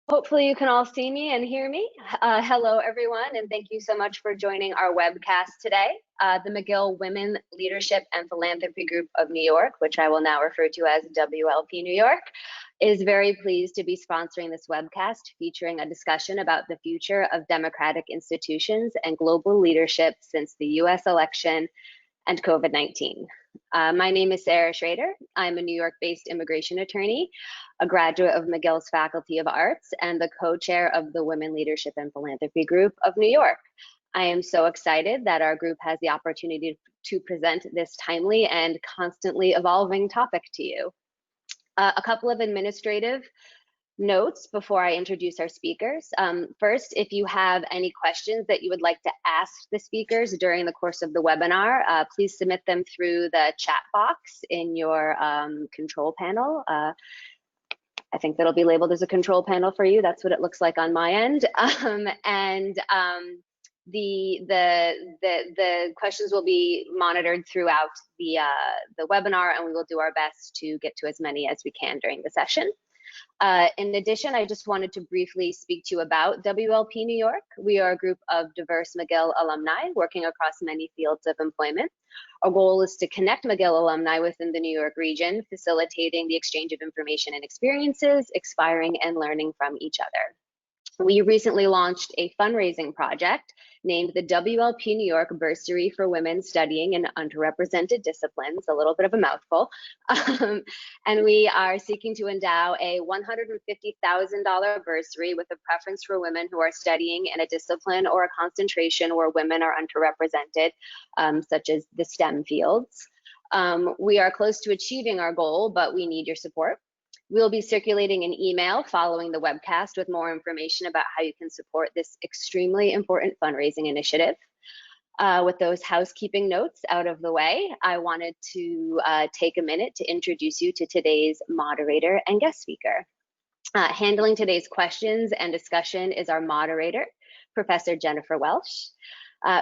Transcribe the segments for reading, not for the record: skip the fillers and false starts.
Hopefully you can all see me and hear me. Hello, everyone, and thank you so much for joining our webcast today. The McGill Women, Leadership and Philanthropy Group of New York, which I will now refer to as WLP New York, is very pleased to be sponsoring this webcast featuring a discussion about the future of democratic institutions and global leadership since the US election and COVID-19. My name is Sarah Schrader. I'm a New York-based immigration attorney, a graduate of McGill's Faculty of Arts, and the co-chair of the Women Leadership and Philanthropy Group of New York. I am so excited that our group has the opportunity to present this timely and constantly evolving topic to you. A couple of administrative notes before I introduce our speakers. First, if you have any questions that you would like to ask the speakers during the course of the webinar, please submit them through the chat box in your control panel. I think that'll be labeled as a control panel for you. That's what it looks like on my end. The questions will be monitored throughout the webinar, and we will do our best to get to as many as we can during the session. In addition, I just wanted to briefly speak to you about WLP New York. We are a group of diverse McGill alumni working across many fields of employment. Our goal is to connect McGill alumni within the New York region, facilitating the exchange of information and experiences, inspiring and learning from each other. We recently launched a fundraising project named the WLP New York Bursary for Women Studying in Underrepresented Disciplines, a little bit of a mouthful. And we are seeking to endow a $150,000 bursary with a preference for women who are studying in a discipline or a concentration where women are underrepresented, such as the STEM fields. We are close to achieving our goal, but we need your support. We'll be circulating an email following the webcast with more information about how you can support this extremely important fundraising initiative. With those housekeeping notes out of the way, I wanted to take a minute to introduce you to today's moderator and guest speaker. Handling today's questions and discussion is our moderator, Professor Jennifer Welsh.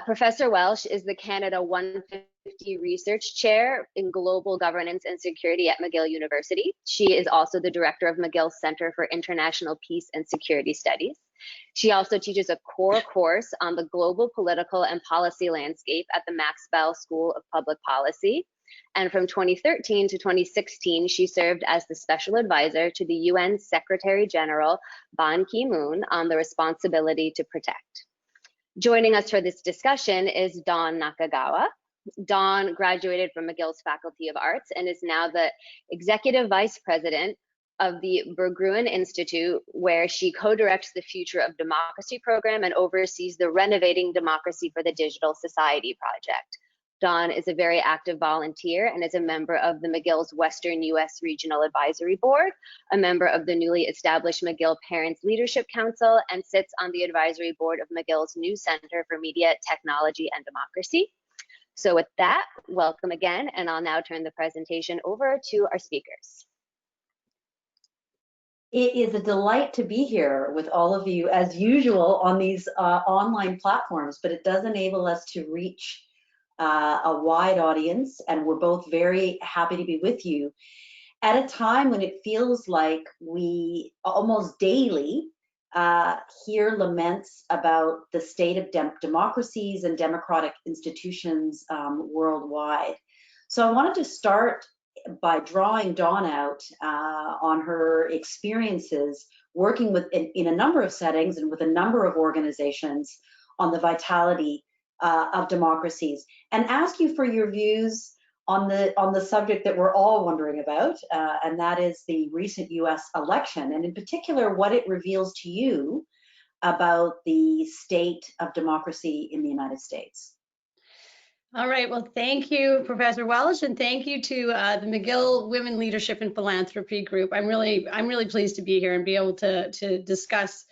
Professor Welsh is the Canada 150 Research Chair in Global Governance and Security at McGill University. She is also the director of McGill's Center for International Peace and Security Studies. She also teaches a core course on the global political and policy landscape at the Max Bell School of Public Policy. And from 2013 to 2016, she served as the special advisor to the UN Secretary General Ban Ki-moon on the responsibility to protect. Joining us for this discussion is Dawn Nakagawa. Dawn graduated from McGill's Faculty of Arts and is now the Executive Vice President of the Berggruen Institute, where she co-directs the Future of Democracy program and oversees the Renovating Democracy for the Digital Society project. Dawn is a very active volunteer and is a member of the McGill's Western U.S. Regional Advisory Board, a member of the newly established McGill Parents Leadership Council, and sits on the advisory board of McGill's new Center for Media, Technology, and Democracy. So with that, welcome again, and I'll now turn the presentation over to our speakers. It is a delight to be here with all of you, as usual, on these online platforms, but it does enable us to reach a wide audience, and we're both very happy to be with you at a time when it feels like we almost daily hear laments about the state of democracies and democratic institutions worldwide. So I wanted to start by drawing Dawn out on her experiences working in a number of settings and with a number of organizations on the vitality of democracies, and ask you for your views on the subject that we're all wondering about, and that is the recent US election, and in particular what it reveals to you about the state of democracy in the United States. All right, well, thank you, Professor Welsh, and thank you to the McGill Women Leadership and Philanthropy Group. I'm really pleased to be here and be able to discuss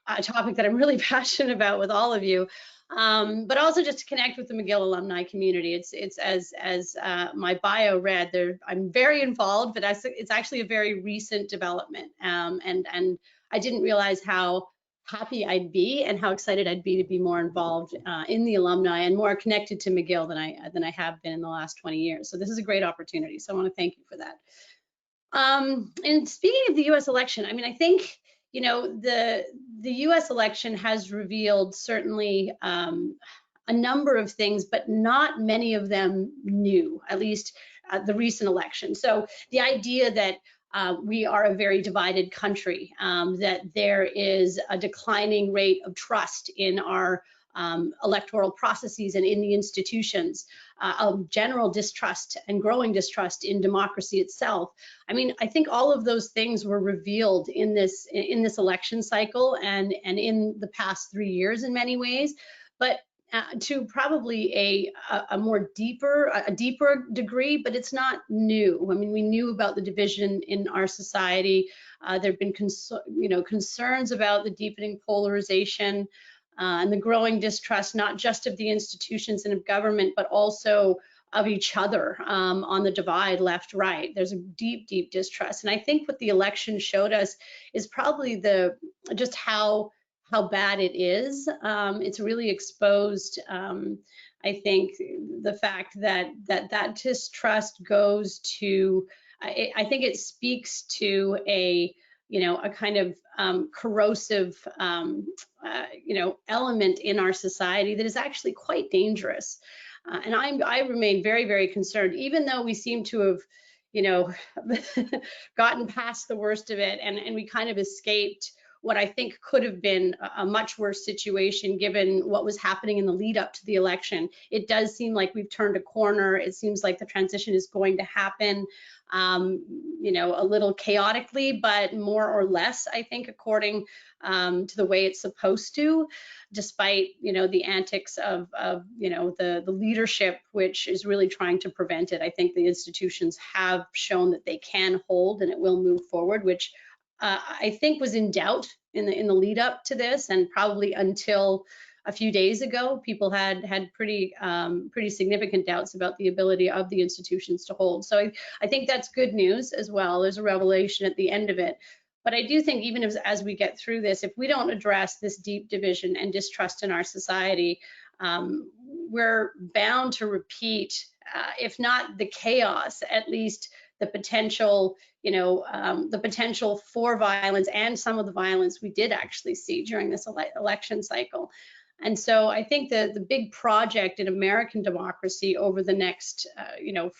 a topic that I'm really passionate about with all of you. But also just to connect with the McGill alumni community. It's as my bio read, I'm very involved, but it's actually a very recent development. And I didn't realize how happy I'd be and how excited I'd be to be more involved in the alumni and more connected to McGill than I have been in the last 20 years. So this is a great opportunity. So I want to thank you for that. And speaking of the US election, I mean, I think, you know, the U.S. election has revealed certainly a number of things, but not many of them new, at least the recent election. So the idea that we are a very divided country, that there is a declining rate of trust in our electoral processes and in the institutions, of general distrust and growing distrust in democracy itself. I mean, I think all of those things were revealed in this election cycle and in the past 3 years in many ways, but to probably a deeper degree, but it's not new. I mean, we knew about the division in our society. There have been concerns about the deepening polarization and the growing distrust, not just of the institutions and of government, but also of each other on the divide, left, right. There's a deep, deep distrust. And I think what the election showed us is probably just how bad it is. It's really exposed, I think, the fact that distrust goes to, I think it speaks to a kind of corrosive, element in our society that is actually quite dangerous. And I remain very, very concerned, even though we seem to have, gotten past the worst of it, and we kind of escaped what I think could have been a much worse situation given what was happening in the lead up to the election. It does seem like we've turned a corner. It seems like the transition is going to happen, a little chaotically, but more or less, I think, according to the way it's supposed to, despite, the antics of the leadership, which is really trying to prevent it. I think the institutions have shown that they can hold and it will move forward, which I think was in doubt in the lead up to this, and probably until a few days ago, people had pretty significant doubts about the ability of the institutions to hold. So I think that's good news as well. There's a revelation at the end of it. But I do think even as we get through this, if we don't address this deep division and distrust in our society, we're bound to repeat, if not the chaos, at least the potential, the potential for violence and some of the violence we did actually see during this election cycle. And so I think the big project in American democracy over the next,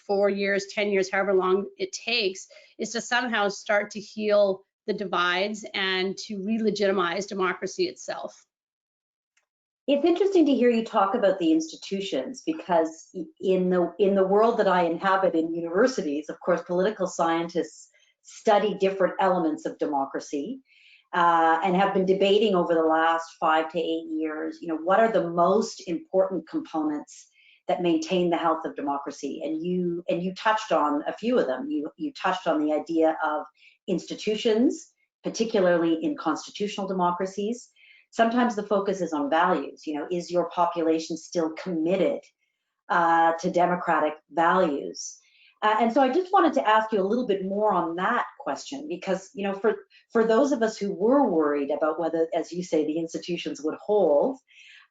4 years, 10 years, however long it takes, is to somehow start to heal the divides and to re-legitimize democracy itself. It's interesting to hear you talk about the institutions, because in the world that I inhabit in universities, of course, political scientists study different elements of democracy and have been debating over the last 5 to 8 years, what are the most important components that maintain the health of democracy? And you touched on a few of them. You touched on the idea of institutions, particularly in constitutional democracies. Sometimes the focus is on values. Is your population still committed to democratic values? And so I just wanted to ask you a little bit more on that question, because, for those of us who were worried about whether, as you say, the institutions would hold,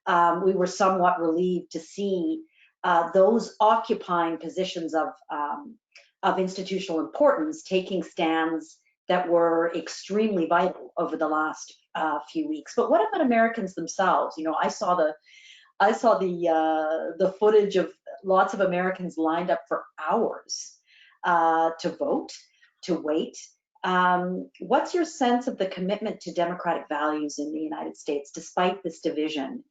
we were somewhat relieved to see those occupying positions of institutional importance taking stands that were extremely vital over the last few weeks. But what about Americans themselves? I saw the footage of lots of Americans lined up for hours to vote, to wait. What's your sense of the commitment to democratic values in the United States, despite this division?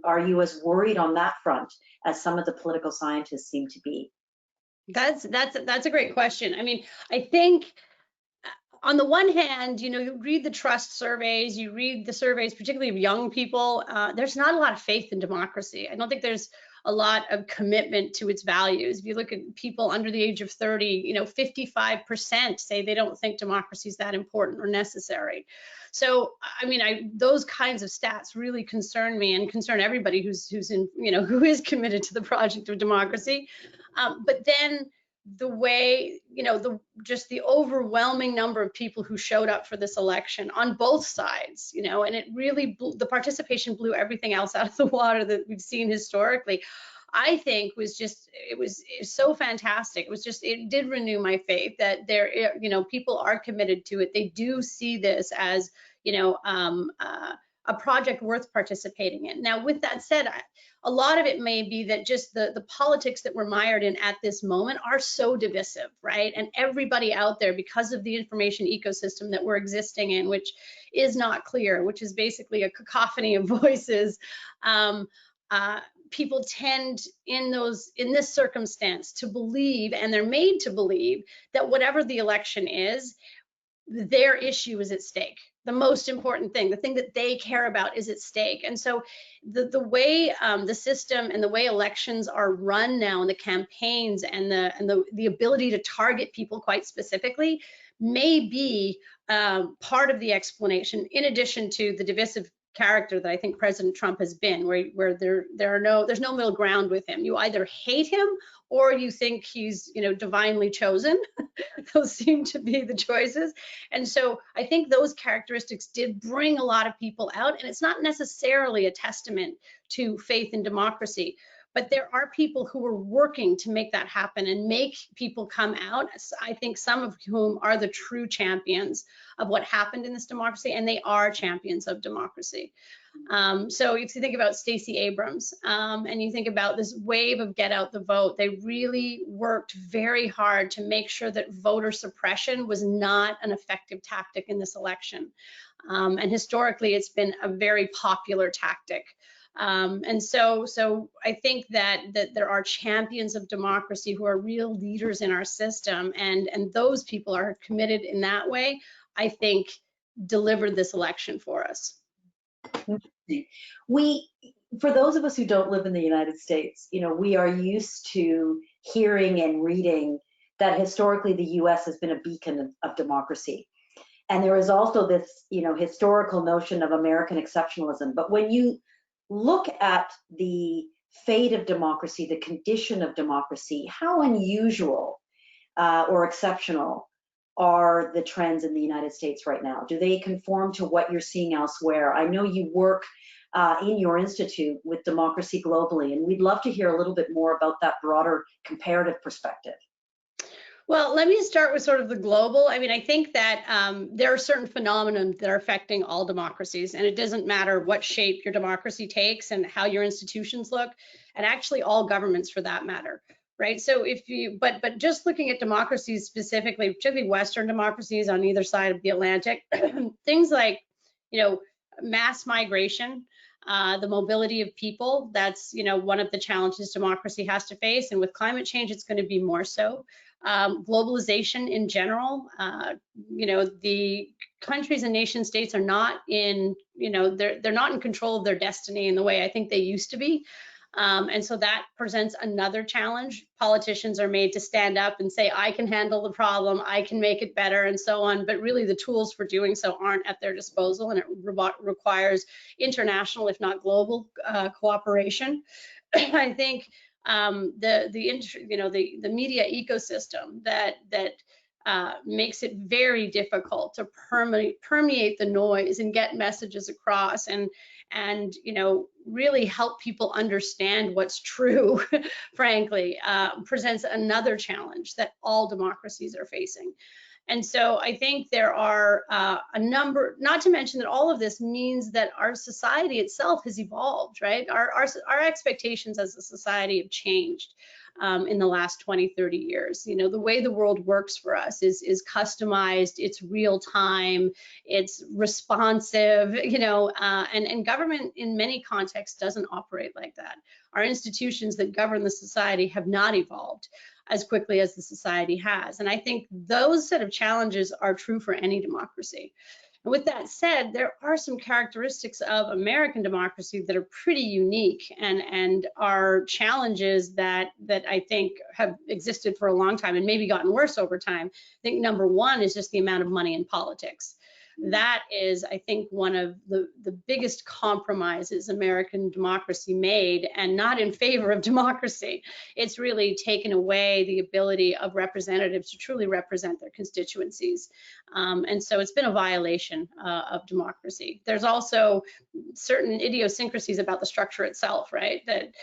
Are you as worried on that front as some of the political scientists seem to be? That's a great question. I mean, I think on the one hand, you read the trust surveys, you read the surveys, particularly of young people, there's not a lot of faith in democracy. I don't think there's a lot of commitment to its values. If you look at people under the age of 30, 55% say they don't think democracy is that important or necessary. So, I mean, those kinds of stats really concern me and concern everybody who's in, who is committed to the project of democracy. But then the way, just the overwhelming number of people who showed up for this election on both sides, and it really, the participation blew everything else out of the water that we've seen historically, I think it was so fantastic. It did renew my faith that people are committed to it. They do see this as, a project worth participating in. Now, with that said, a lot of it may be that just the politics that we're mired in at this moment are so divisive, right? And everybody out there, because of the information ecosystem that we're existing in, which is not clear, which is basically a cacophony of voices, people tend in this circumstance to believe, and they're made to believe, that whatever the election is, their issue is at stake. The most important thing, the thing that they care about, is at stake. And so the way the system and the way elections are run now, and the campaigns and the ability to target people quite specifically, may be part of the explanation, in addition to the divisive character that I think President Trump has been, where there's no middle ground with him. You either hate him or you think he's divinely chosen. Those seem to be the choices. And so I think those characteristics did bring a lot of people out, and it's not necessarily a testament to faith in democracy, but there are people who are working to make that happen and make people come out. I think some of whom are the true champions of what happened in this democracy, and they are champions of democracy. So if you think about Stacey Abrams and you think about this wave of get out the vote, they really worked very hard to make sure that voter suppression was not an effective tactic in this election. And historically, it's been a very popular tactic. And so I think that there are champions of democracy who are real leaders in our system, and those people are committed in that way, I think, delivered this election for us. For those of us who don't live in the United States, we are used to hearing and reading that historically the US has been a beacon of democracy. And there is also this, historical notion of American exceptionalism. But when you look at the fate of democracy, the condition of democracy, how unusual or exceptional are the trends in the United States right now? Do they conform to what you're seeing elsewhere? I know you work in your institute with democracy globally, and we'd love to hear a little bit more about that broader comparative perspective. Well, let me start with sort of the global. I mean, I think that there are certain phenomena that are affecting all democracies, and it doesn't matter what shape your democracy takes and how your institutions look, and actually all governments for that matter, right? So but just looking at democracies specifically, particularly Western democracies on either side of the Atlantic, things like, mass migration, the mobility of people, that's, one of the challenges democracy has to face, and with climate change, it's going to be more so. Globalization in general, the countries and nation states are not in, they're not in control of their destiny in the way I think they used to be. And so that presents another challenge. Politicians are made to stand up and say, I can handle the problem, I can make it better, and so on. But really the tools for doing so aren't at their disposal, and it requires international, if not global, cooperation. I think the media ecosystem that makes it very difficult to permeate the noise and get messages across and really help people understand what's true, frankly, presents another challenge that all democracies are facing. And so I think there are a number, not to mention that all of this means that our society itself has evolved, right? Our expectations as a society have changed in the last 20, 30 years. The way the world works for us is customized, it's real time, it's responsive, and government in many contexts doesn't operate like that. Our institutions that govern the society have not evolved as quickly as the society has. And I think those set of challenges are true for any democracy. And with that said, there are some characteristics of American democracy that are pretty unique and are challenges that I think have existed for a long time and maybe gotten worse over time. I think number one is just the amount of money in politics. That is, I think, one of the biggest compromises American democracy made, and not in favor of democracy. It's really taken away the ability of representatives to truly represent their constituencies. And so it's been a violation of democracy. There's also certain idiosyncrasies about the structure itself, right? That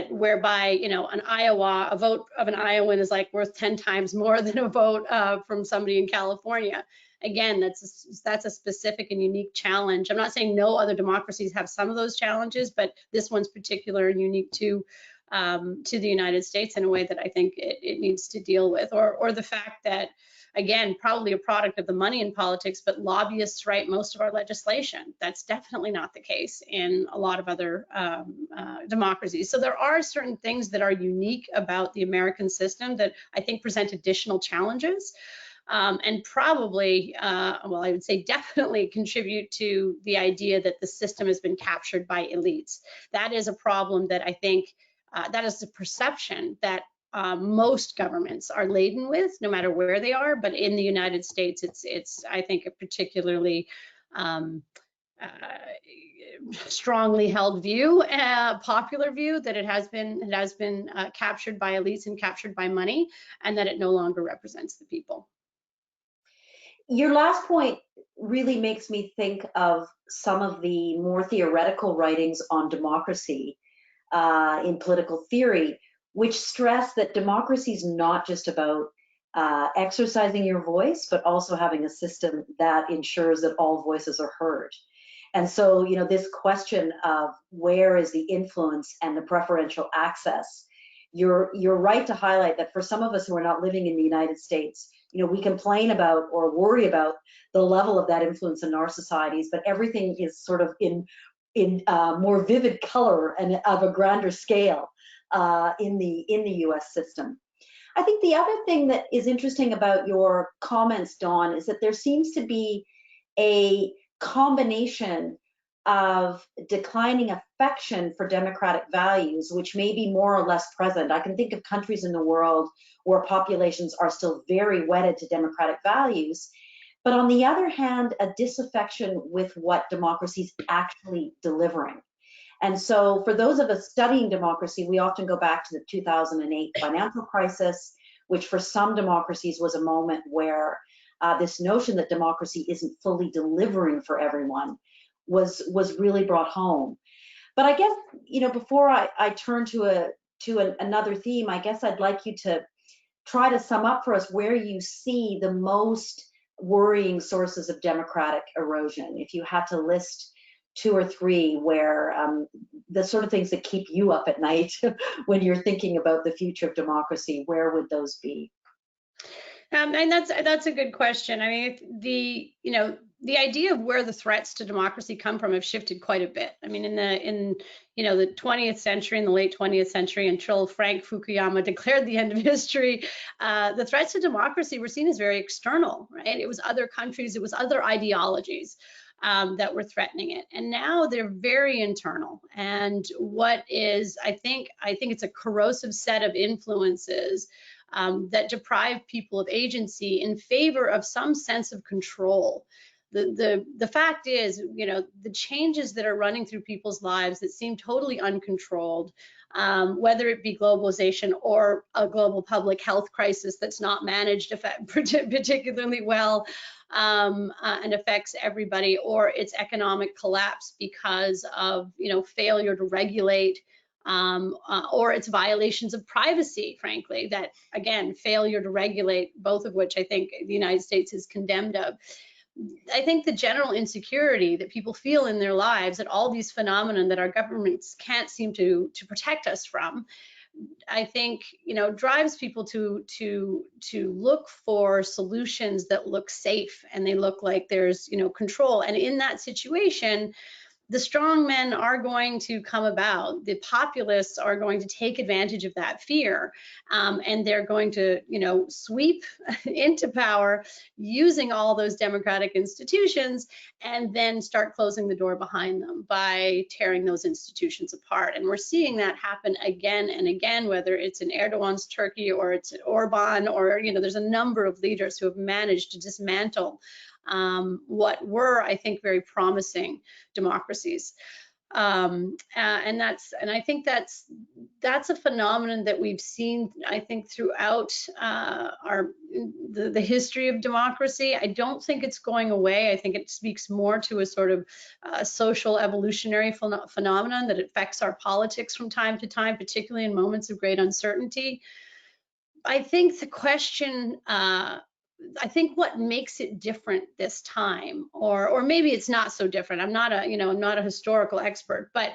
whereby, you know, a vote of an Iowan is like worth 10 times more than a vote from somebody in California. Again, that's a specific and unique challenge. I'm not saying no other democracies have some of those challenges, but this one's particular and unique to the United States in a way that I think it needs to deal with, or the fact that, again, probably a product of the money in politics, but lobbyists write most of our legislation. That's definitely not the case in a lot of other democracies. So there are certain things that are unique about the American system that I think present additional challenges. And probably, well, I would say definitely contribute to the idea that the system has been captured by elites. That is a problem that I think, that is the perception that most governments are laden with, no matter where they are. But in the United States, it's I think, a particularly strongly held view, popular view, that it has been captured by elites and captured by money, and that it no longer represents the people. Your last point really makes me think of some of the more theoretical writings on democracy in political theory, which stress that democracy is not just about exercising your voice, but also having a system that ensures that all voices are heard. And so, you know, this question of where is the influence and the preferential access, you're right to highlight that for some of us who are not living in the United States, you know, we complain about or worry about the level of that influence in our societies, but everything is sort of in more vivid color and of a grander scale in the U.S. system. I think the other thing that is interesting about your comments, Dawn, is that there seems to be a combination of declining affection for democratic values, which may be more or less present. I can think of countries in the world where populations are still very wedded to democratic values, but on the other hand, a disaffection with what democracy is actually delivering. And so for those of us studying democracy, we often go back to the 2008 financial crisis, which for some democracies was a moment where this notion that democracy isn't fully delivering for everyone was really brought home. But I guess, you know, before I turn to another theme, I guess I'd like you to try to sum up for us where you see the most worrying sources of democratic erosion. If you had to list 2 or 3 where the sort of things that keep you up at night when you're thinking about the future of democracy, where would those be? And that's a good question. I mean, the idea of where the threats to democracy come from have shifted quite a bit. I mean, in the 20th century, in the late 20th century, until Frank Fukuyama declared the end of history, the threats to democracy were seen as very external, right? It was other countries, it was other ideologies that were threatening it, and now they're very internal. And what is, I think it's a corrosive set of influences that deprive people of agency in favor of some sense of control. The fact is, you know, the changes that are running through people's lives that seem totally uncontrolled, whether it be globalization or a global public health crisis that's not managed particularly well and affects everybody, or its economic collapse because of, you know, failure to regulate, or its violations of privacy, frankly, that, again, failure to regulate, both of which I think the United States is condemned of. I think the general insecurity that people feel in their lives at all these phenomena that our governments can't seem to protect us from, I think, you know, drives people to look for solutions that look safe and they look like there's, you know, control. And in that situation, the strong men are going to come about. The populists are going to take advantage of that fear, and they're going to, you know, sweep into power using all those democratic institutions, and then start closing the door behind them by tearing those institutions apart. And we're seeing that happen again and again, whether it's in Erdogan's Turkey or it's Orban, or, you know, there's a number of leaders who have managed to dismantle what were, I think, very promising democracies. And I think that's a phenomenon that we've seen, I think, throughout the history of democracy. I don't think it's going away. I think it speaks more to a sort of social evolutionary phenomenon that affects our politics from time to time, particularly in moments of great uncertainty. I think the question, I think what makes it different this time, or maybe it's not so different. I'm not a historical expert, but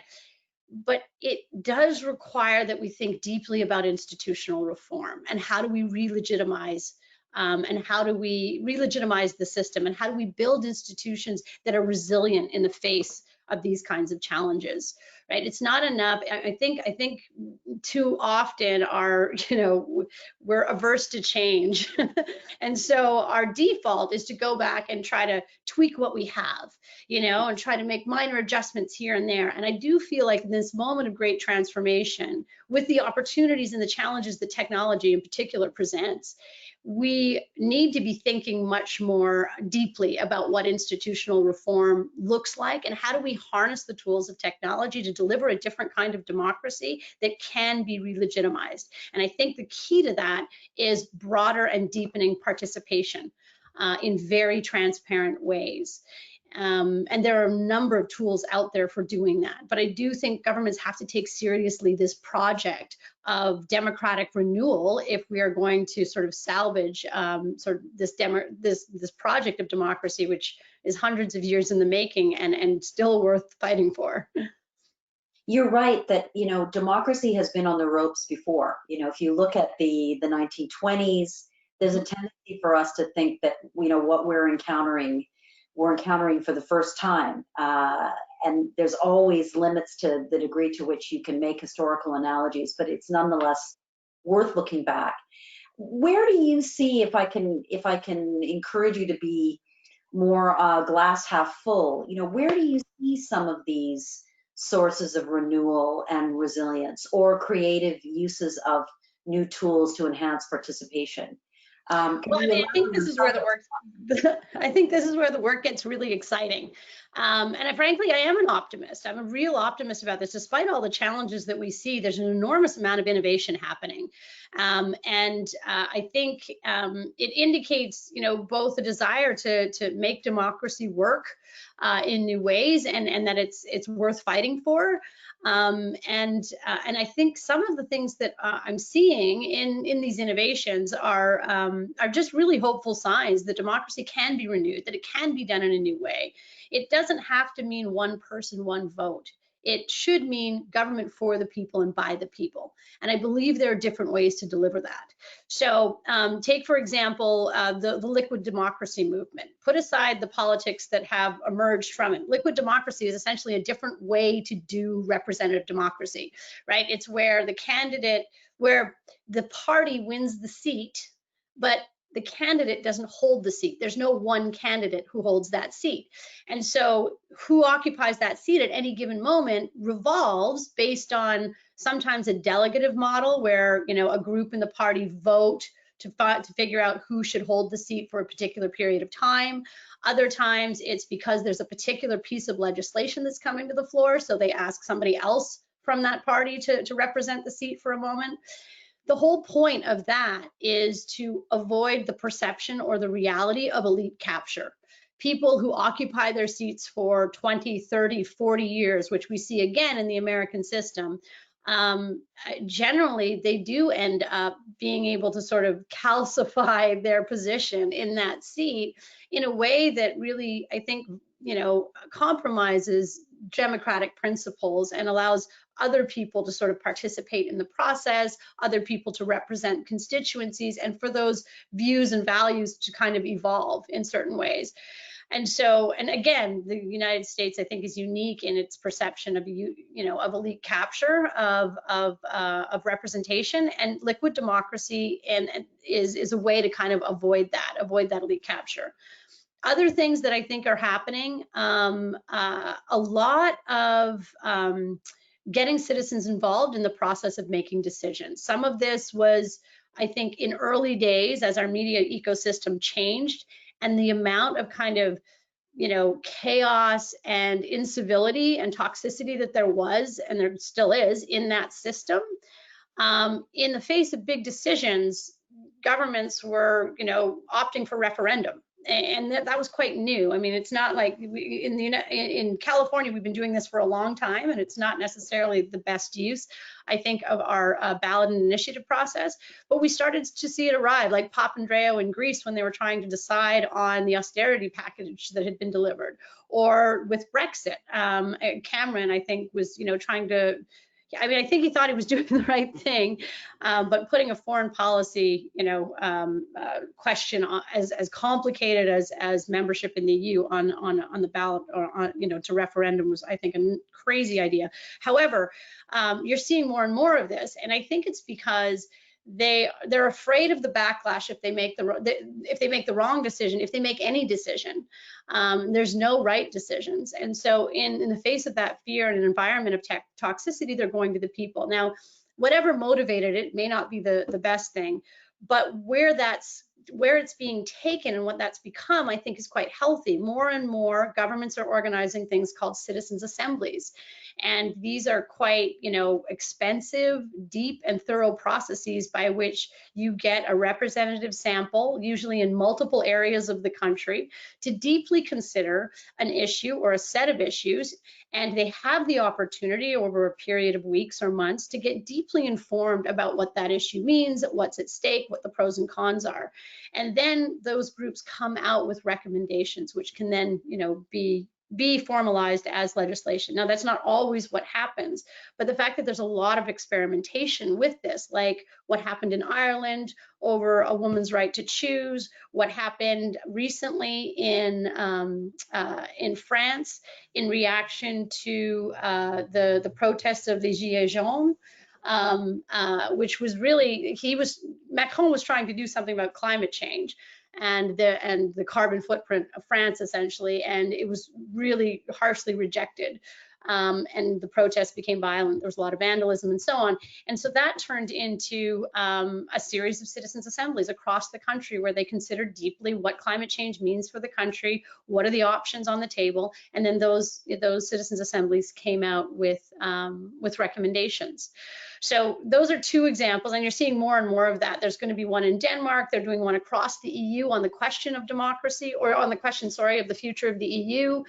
it does require that we think deeply about institutional reform and how do we re-legitimize the system, and how do we build institutions that are resilient in the face of these kinds of challenges, right? It's not enough. I think too often we're averse to change. And so our default is to go back and try to tweak what we have, and try to make minor adjustments here and there. And I do feel like in this moment of great transformation, with the opportunities and the challenges that technology in particular presents, we need to be thinking much more deeply about what institutional reform looks like, and how do we harness the tools of technology to deliver a different kind of democracy that can be re-legitimized. And I think the key to that is broader and deepening participation in very transparent ways. And there are a number of tools out there for doing that. But I do think governments have to take seriously this project of democratic renewal if we are going to sort of salvage sort of this project of democracy, which is hundreds of years in the making and still worth fighting for. You're right that, democracy has been on the ropes before. If you look at the 1920s, there's a tendency for us to think that, what we're encountering for the first time. And there's always limits to the degree to which you can make historical analogies, but it's nonetheless worth looking back. Where do you see, if I can encourage you to be more glass half full, where do you see some of these sources of renewal and resilience, or creative uses of new tools to enhance participation? Well, I think this is where the work. I think this is where the work gets really exciting. And frankly, I am an optimist. I'm a real optimist about this. Despite all the challenges that we see, there's an enormous amount of innovation happening, and I think it indicates, both a desire to make democracy work in new ways, and that it's worth fighting for. And I think some of the things that I'm seeing in these innovations are just really hopeful signs that democracy can be renewed, that it can be done in a new way. It doesn't have to mean one person, one vote. It should mean government for the people and by the people. And I believe there are different ways to deliver that. So take, for example, the liquid democracy movement. Put aside the politics that have emerged from it. Liquid democracy is essentially a different way to do representative democracy, right? It's where the party wins the seat, but the candidate doesn't hold the seat. There's no one candidate who holds that seat. And so who occupies that seat at any given moment revolves based on sometimes a delegative model where, a group in the party vote to figure out who should hold the seat for a particular period of time. Other times it's because there's a particular piece of legislation that's coming to the floor, so they ask somebody else from that party to represent the seat for a moment. The whole point of that is to avoid the perception or the reality of elite capture. People who occupy their seats for 20, 30, 40 years, which we see again in the American system, generally they do end up being able to sort of calcify their position in that seat in a way that really, I think, compromises democratic principles and allows other people to sort of participate in the process, other people to represent constituencies, and for those views and values to kind of evolve in certain ways. And so, and again, the United States, I think, is unique in its perception of, of elite capture of representation, and liquid democracy is a way to kind of avoid that elite capture. Other things that I think are happening, a lot of getting citizens involved in the process of making decisions. Some of this was, I think, in early days as our media ecosystem changed, and the amount of kind of chaos and incivility and toxicity that there was, and there still is, in that system. In the face of big decisions, governments were, opting for referendum. And that was quite new. I mean, it's not like in California, we've been doing this for a long time, and it's not necessarily the best use, I think, of our ballot and initiative process. But we started to see it arrive, like Papandreou in Greece when they were trying to decide on the austerity package that had been delivered, or with Brexit. Cameron, I think, was trying to. I mean, I think he thought he was doing the right thing, but putting a foreign policy, question as complicated as membership in the EU on the ballot or to referendum was, I think, a crazy idea. However, you're seeing more and more of this, and I think it's because they're afraid of the backlash if they make the wrong decision, if they make any decision. There's no right decisions, and so in the face of that fear and an environment of toxicity, they're going to the people. Now, whatever motivated it may not be the best thing, but where it's being taken and what that's become, I think, is quite healthy. More and more governments are organizing things called citizens' assemblies. And these are quite, expensive, deep, and thorough processes by which you get a representative sample, usually in multiple areas of the country, to deeply consider an issue or a set of issues. And they have the opportunity over a period of weeks or months to get deeply informed about what that issue means, what's at stake, what the pros and cons are. And then those groups come out with recommendations, which can then, be formalized as legislation. Now, that's not always what happens, but the fact that there's a lot of experimentation with this, like what happened in Ireland over a woman's right to choose, what happened recently in France in reaction to the protests of the Gilets jaunes, which was really, Macron was trying to do something about climate change and the carbon footprint of France, essentially, and it was really harshly rejected. And the protests became violent. There was a lot of vandalism and so on. And so that turned into a series of citizens' assemblies across the country where they considered deeply what climate change means for the country, what are the options on the table, and then those citizens' assemblies came out with recommendations. So those are two examples, and you're seeing more and more of that. There's going to be one in Denmark. They're doing one across the EU on the question of democracy, or on the question, sorry, of the future of the EU.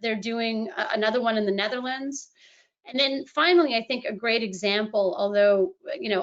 They're doing another one in the Netherlands. And then finally, I think a great example, although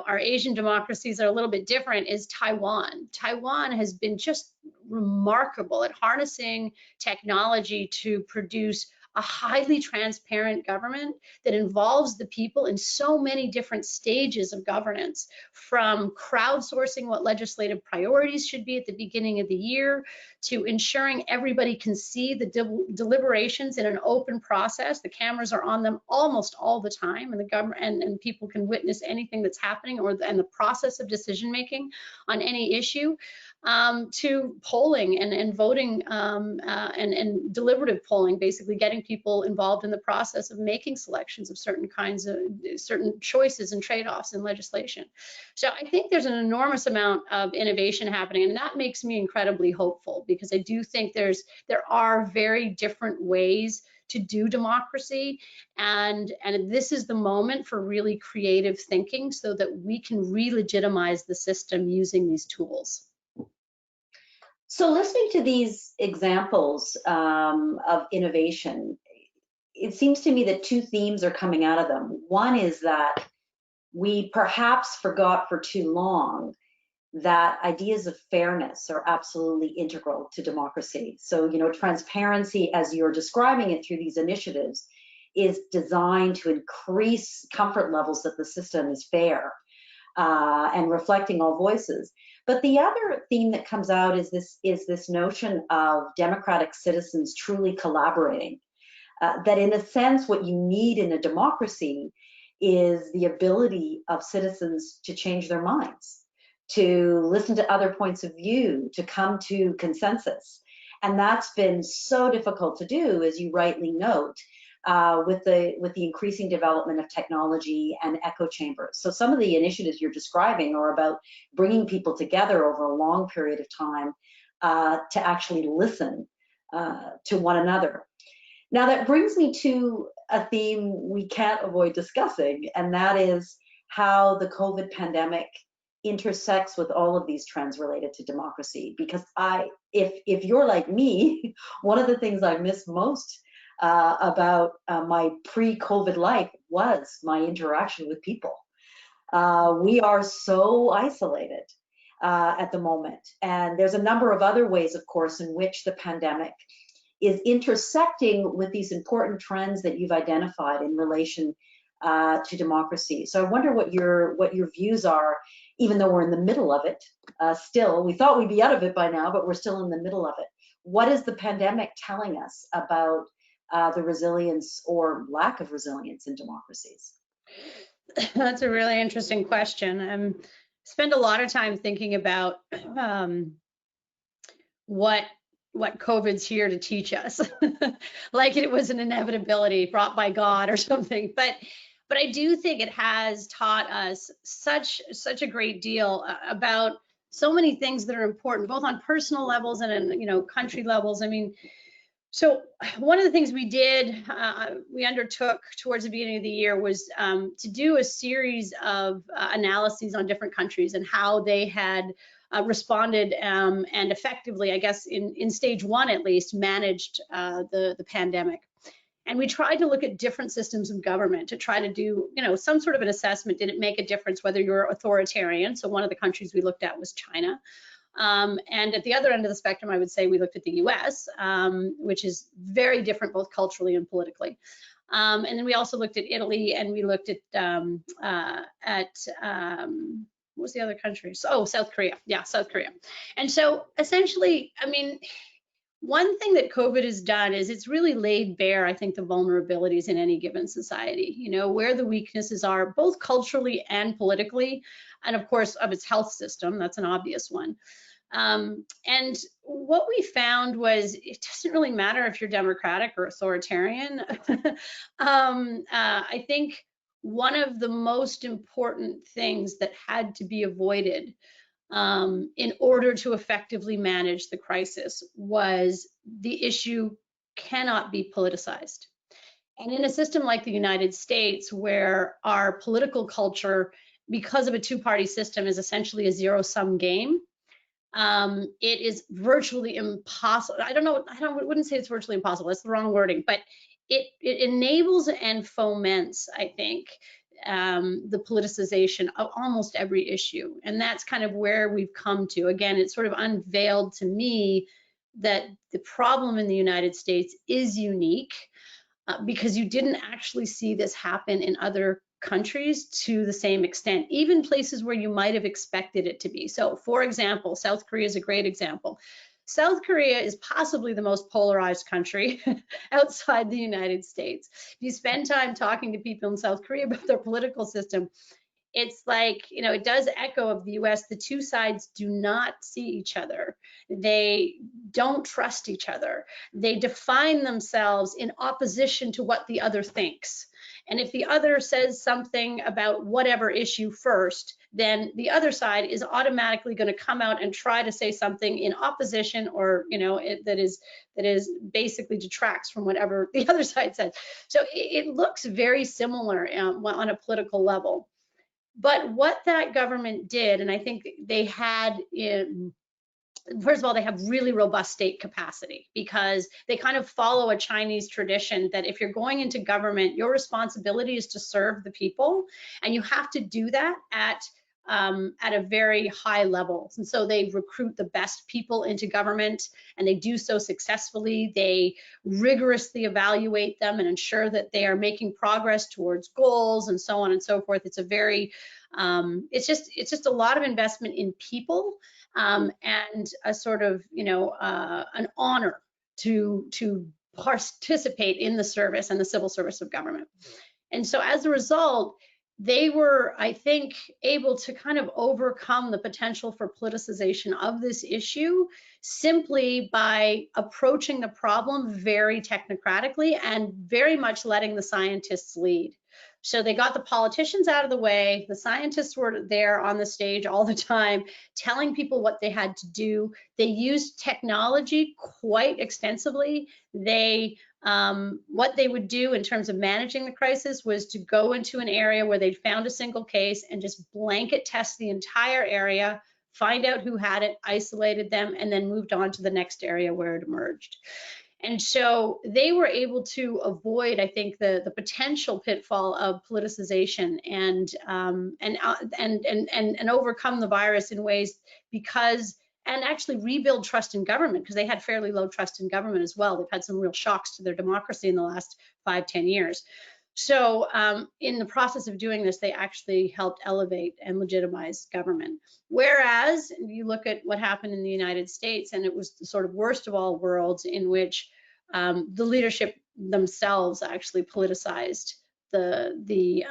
our Asian democracies are a little bit different, is Taiwan. Taiwan has been just remarkable at harnessing technology to produce a highly transparent government that involves the people in so many different stages of governance, from crowdsourcing what legislative priorities should be at the beginning of the year, to ensuring everybody can see the deliberations in an open process. The cameras are on them almost all the time, and the government and people can witness anything that's happening, and the process of decision making on any issue, to polling and voting and deliberative polling, basically getting people involved in the process of making selections of certain choices and trade-offs in legislation. So I think there's an enormous amount of innovation happening, and that makes me incredibly hopeful, because I do think there are very different ways to do democracy, and this is the moment for really creative thinking so that we can re-legitimize the system using these tools. So listening to these examples of innovation, it seems to me that two themes are coming out of them. One is that we perhaps forgot for too long that ideas of fairness are absolutely integral to democracy. So, transparency, as you're describing it through these initiatives, is designed to increase comfort levels that the system is fair and reflecting all voices. But the other theme that comes out is this notion of democratic citizens truly collaborating. That in a sense, what you need in a democracy is the ability of citizens to change their minds, to listen to other points of view, to come to consensus. And that's been so difficult to do, as you rightly note, with the increasing development of technology and echo chambers. So some of the initiatives you're describing are about bringing people together over a long period of time to actually listen to one another. Now that brings me to a theme we can't avoid discussing, and that is how the COVID pandemic intersects with all of these trends related to democracy. Because if you're like me, one of the things I miss most about my pre-COVID life was my interaction with people. We are so isolated at the moment. And there's a number of other ways, of course, in which the pandemic is intersecting with these important trends that you've identified in relation to democracy. So I wonder what your views are, even though we're in the middle of it still. We thought we'd be out of it by now, but we're still in the middle of it. What is the pandemic telling us about the resilience or lack of resilience in democracies? That's a really interesting question. I spend a lot of time thinking about what COVID's here to teach us, like it was an inevitability brought by God or something. But I do think it has taught us such a great deal about so many things that are important, both on personal levels and in country levels. I mean, so one of the things we did, we undertook towards the beginning of the year was to do a series of analyses on different countries and how they had responded and effectively, I guess, in stage one at least, managed the pandemic. And we tried to look at different systems of government to try to do, some sort of an assessment. Did it make a difference whether you're authoritarian? So one of the countries we looked at was China. And at the other end of the spectrum, I would say we looked at the US, which is very different both culturally and politically. And then we also looked at Italy, and we looked at what was the other country? Oh, South Korea. Yeah, South Korea. And so essentially, I mean, one thing that COVID has done is it's really laid bare, I think, the vulnerabilities in any given society, where the weaknesses are, both culturally and politically, and of course, of its health system. That's an obvious one. And what we found was it doesn't really matter if you're democratic or authoritarian. I think one of the most important things that had to be avoided in order to effectively manage the crisis was the issue cannot be politicized. And in a system like the United States, where our political culture, because of a two-party system, is essentially a zero-sum game, it is virtually impossible. I wouldn't say it's virtually impossible. That's the wrong wording, but it enables and foments, I think, the politicization of almost every issue. And that's kind of where we've come to. Again, it sort of unveiled to me that the problem in the United States is unique because you didn't actually see this happen in other countries to the same extent, even places where you might have expected it to be. So for example, South Korea is a great example. South Korea is possibly the most polarized country outside the United States. If you spend time talking to people in South Korea about their political system, it's like, it does echo of the US. The two sides do not see each other. They don't trust each other. They define themselves in opposition to what the other thinks. And if the other says something about whatever issue first, then the other side is automatically going to come out and try to say something in opposition, or that is basically detracts from whatever the other side says. So it looks very similar on a political level. But what that government did, and I think they had first of all, they have really robust state capacity because they kind of follow a Chinese tradition that if you're going into government, your responsibility is to serve the people, and you have to do that at a very high level. And so they recruit the best people into government, and they do so successfully. They rigorously evaluate them and ensure that they are making progress towards goals and so on and so forth. It's a very, it's just a lot of investment in people and a sort of, an honor to participate in the service and the civil service of government. And so as a result, they were, I think, able to kind of overcome the potential for politicization of this issue simply by approaching the problem very technocratically and very much letting the scientists lead. So they got the politicians out of the way. The scientists were there on the stage all the time, telling people what they had to do. They used technology quite extensively. What they would do in terms of managing the crisis was to go into an area where they'd found a single case and just blanket test the entire area, find out who had it, isolated them, and then moved on to the next area where it emerged. And so they were able to avoid, I think, the potential pitfall of politicization and overcome the virus in ways and actually rebuild trust in government, because they had fairly low trust in government as well. They've had some real shocks to their democracy in the last 5-10 years. So in the process of doing this, they actually helped elevate and legitimize government. Whereas you look at what happened in the United States, and it was the sort of worst of all worlds, in which the leadership themselves actually politicized the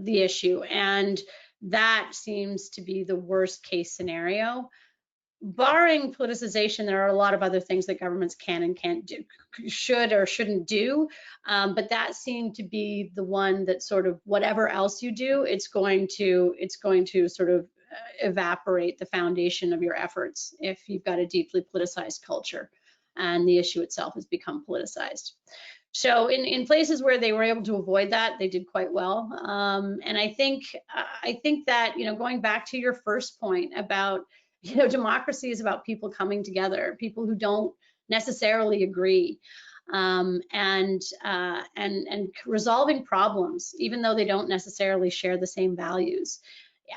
issue, and that seems to be the worst case scenario. Barring politicization, there are a lot of other things that governments can and can't do, should or shouldn't do, but that seemed to be the one that sort of, whatever else you do, it's going to sort of evaporate the foundation of your efforts if you've got a deeply politicized culture and the issue itself has become politicized. So in places where they were able to avoid that, they did quite well. And I think that, going back to your first point about, democracy is about people coming together, people who don't necessarily agree, and resolving problems, even though they don't necessarily share the same values.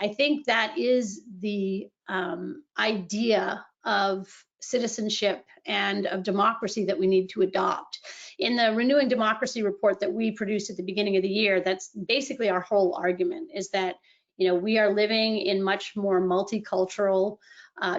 I think that is the idea of citizenship and of democracy that we need to adopt. In the Renewing Democracy report that we produced at the beginning of the year, that's basically our whole argument, is that we are living in much more multicultural,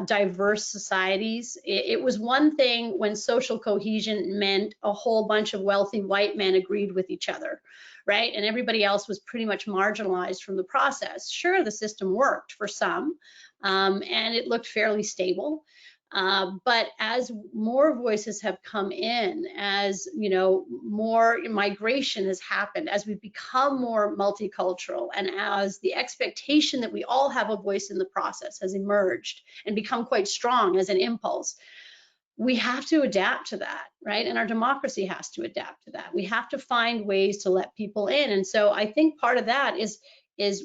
diverse societies. It was one thing when social cohesion meant a whole bunch of wealthy white men agreed with each other, right? And everybody else was pretty much marginalized from the process. Sure, the system worked for some, and it looked fairly stable. But as more voices have come in, as more migration has happened, as we've become more multicultural, and as the expectation that we all have a voice in the process has emerged and become quite strong as an impulse, we have to adapt to that, right? And our democracy has to adapt to that. We have to find ways to let people in. And so I think part of that is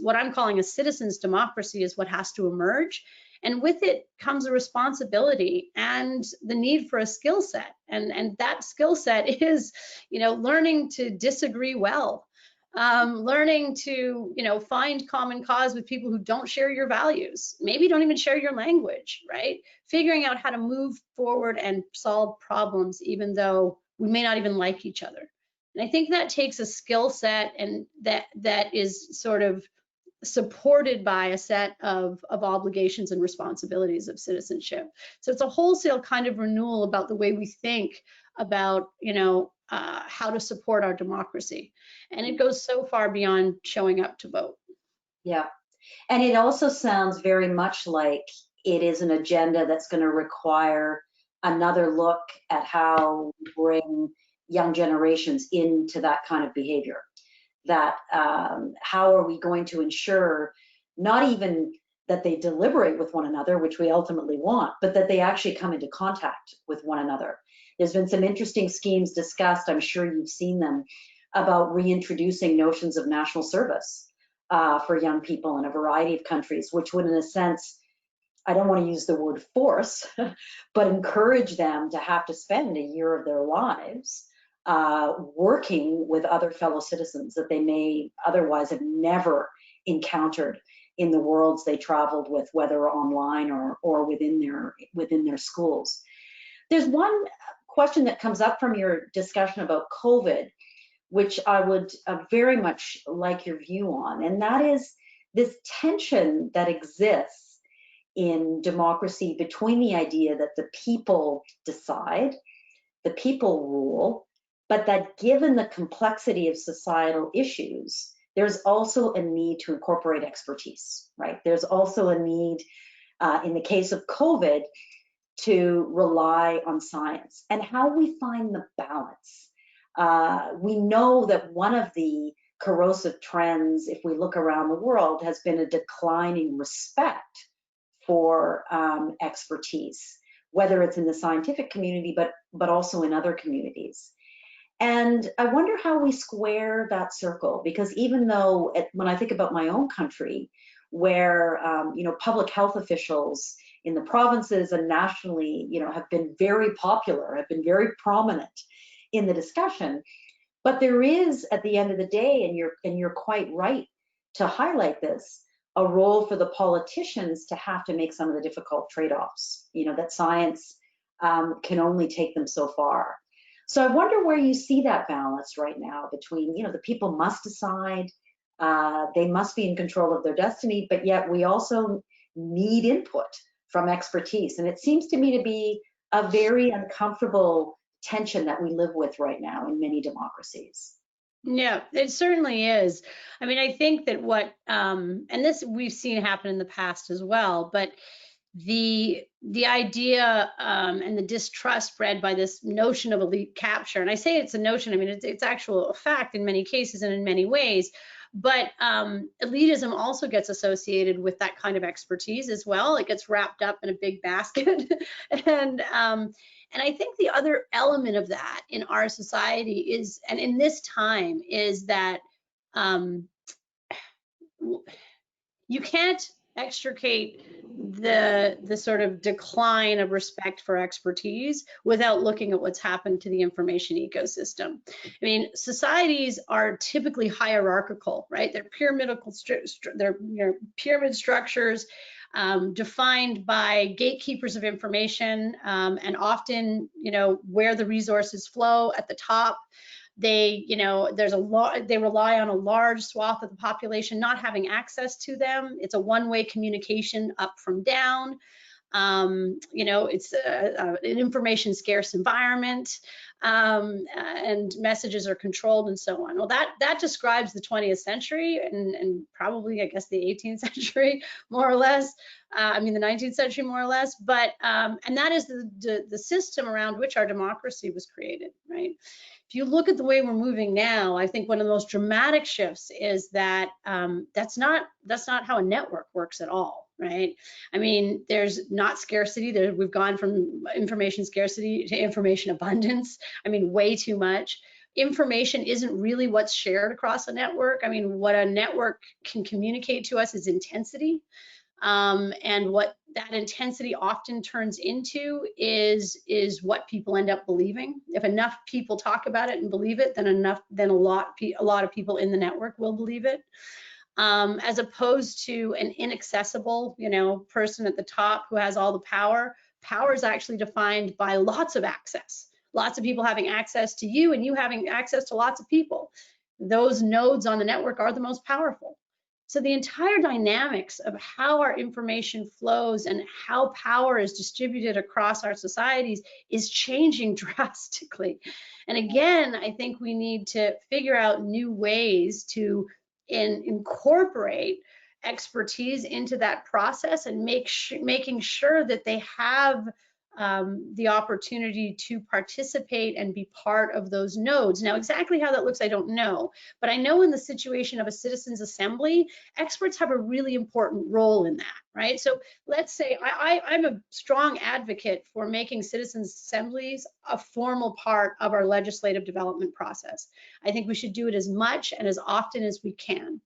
what I'm calling a citizens' democracy is what has to emerge. And with it comes a responsibility and the need for a skill set. And that skill set is, learning to disagree well, learning to, find common cause with people who don't share your values, maybe don't even share your language, right? Figuring out how to move forward and solve problems, even though we may not even like each other. And I think that takes a skill set, and that is sort of supported by a set of obligations and responsibilities of citizenship. So it's a wholesale kind of renewal about the way we think about, how to support our democracy. And it goes so far beyond showing up to vote. Yeah. And it also sounds very much like it is an agenda that's going to require another look at how we bring young generations into that kind of behavior. That how are we going to ensure not even that they deliberate with one another, which we ultimately want, but that they actually come into contact with one another. There's been some interesting schemes discussed, I'm sure you've seen them, about reintroducing notions of national service for young people in a variety of countries, which would, in a sense, I don't want to use the word force, but encourage them to have to spend a year of their lives working with other fellow citizens that they may otherwise have never encountered in the worlds they traveled with, whether online or within their schools. There's one question that comes up from your discussion about COVID, which I would very much like your view on, and that is this tension that exists in democracy between the idea that the people decide, the people rule, but that given the complexity of societal issues, there's also a need to incorporate expertise, right? There's also a need, in the case of COVID, to rely on science, and how we find the balance. We know that one of the corrosive trends, if we look around the world, has been a declining respect for expertise, whether it's in the scientific community, but also in other communities. And I wonder how we square that circle, because even though when I think about my own country, where public health officials in the provinces and nationally, have been very popular, have been very prominent in the discussion, but there is, at the end of the day, and you're quite right to highlight this, a role for the politicians to have to make some of the difficult trade-offs, that science can only take them so far. So I wonder where you see that balance right now between, the people must decide, they must be in control of their destiny, but yet we also need input from expertise. And it seems to me to be a very uncomfortable tension that we live with right now in many democracies. Yeah, it certainly is. I mean, I think that and this we've seen happen in the past as well, but the idea and the distrust bred by this notion of elite capture, and I say it's a notion, I mean, it's actual fact in many cases and in many ways, but elitism also gets associated with that kind of expertise as well. It gets wrapped up in a big basket. And I think the other element of that in our society is, and in this time, is that you can't extricate the sort of decline of respect for expertise without looking at what's happened to the information ecosystem. I mean, societies are typically hierarchical, right? They're they're pyramid structures defined by gatekeepers of information, and often, where the resources flow at the top. They, they rely on a large swath of the population not having access to them. It's a one-way communication up from down. It's an information scarce environment, and messages are controlled and so on. Well, that describes the 20th century and probably, I guess, the 18th century, more or less. The 19th century, more or less. But and that is the system around which our democracy was created, right? If you look at the way we're moving now, I think one of the most dramatic shifts is that that's not how a network works at all, right? I mean, there's not scarcity. We've gone from information scarcity to information abundance. I mean, way too much. Information isn't really what's shared across a network. I mean, what a network can communicate to us is intensity. And what that intensity often turns into is what people end up believing. If enough people talk about it and believe it, then a lot of people in the network will believe it. As opposed to an inaccessible, person at the top who has all the power. Power is actually defined by lots of access. Lots of people having access to you and you having access to lots of people. Those nodes on the network are the most powerful. So the entire dynamics of how our information flows and how power is distributed across our societies is changing drastically. And again, I think we need to figure out new ways to incorporate expertise into that process and making sure that they have the opportunity to participate and be part of those nodes. Now, exactly how that looks, I don't know, but I know in the situation of a citizens' assembly, experts have a really important role in that, right? So let's say I'm a strong advocate for making citizens' assemblies a formal part of our legislative development process. I think we should do it as much and as often as we can.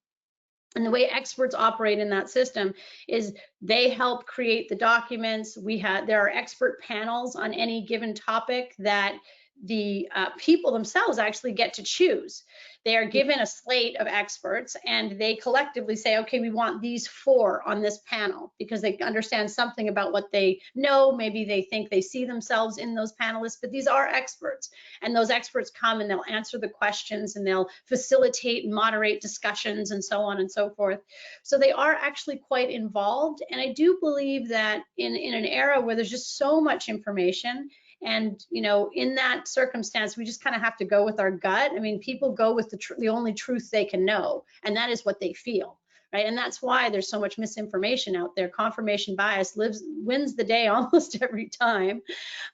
And the way experts operate in that system is they help create the documents. There are expert panels on any given topic that the people themselves actually get to choose. They are given a slate of experts and they collectively say, okay, we want these 4 on this panel because they understand something about what they know. Maybe they think they see themselves in those panelists, but these are experts. And those experts come and they'll answer the questions and they'll facilitate and moderate discussions and so on and so forth. So they are actually quite involved. And I do believe that in an era where there's just so much information, and in that circumstance, we just kind of have to go with our gut. I mean, people go with the only truth they can know, and that is what they feel, right? And that's why there's so much misinformation out there. Confirmation bias wins the day almost every time.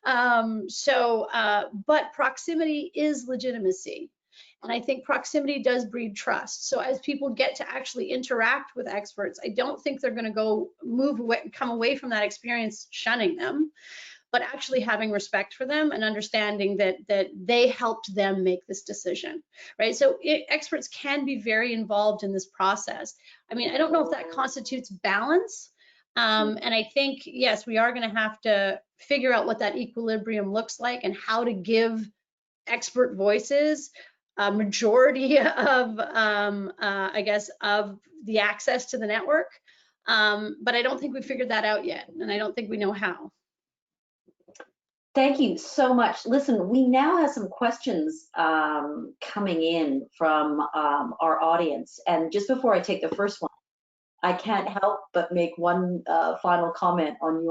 But proximity is legitimacy. And I think proximity does breed trust. So as people get to actually interact with experts, I don't think they're going to come away from that experience shunning them, but actually having respect for them and understanding that they helped them make this decision, right? So experts can be very involved in this process. I mean, I don't know if that constitutes balance. And I think, yes, we are going to have to figure out what that equilibrium looks like and how to give expert voices a majority of, I guess, of the access to the network. But I don't think we figured that out yet, and I don't think we know how. Thank you so much. Listen, we now have some questions coming in from our audience. And just before I take the first one, I can't help but make one final comment on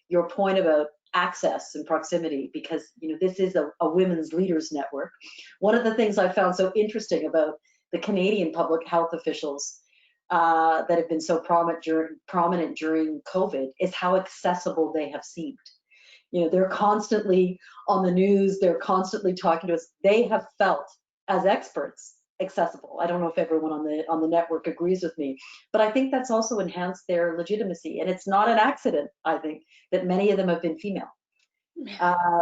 your point about access and proximity, because this is a women's leaders network. One of the things I found so interesting about the Canadian public health officials that have been so prominent during COVID is how accessible they have seemed. They're constantly on the news, they're constantly talking to us. They have felt, as experts, accessible. I don't know if everyone on the network agrees with me, but I think that's also enhanced their legitimacy. And it's not an accident, I think, that many of them have been female.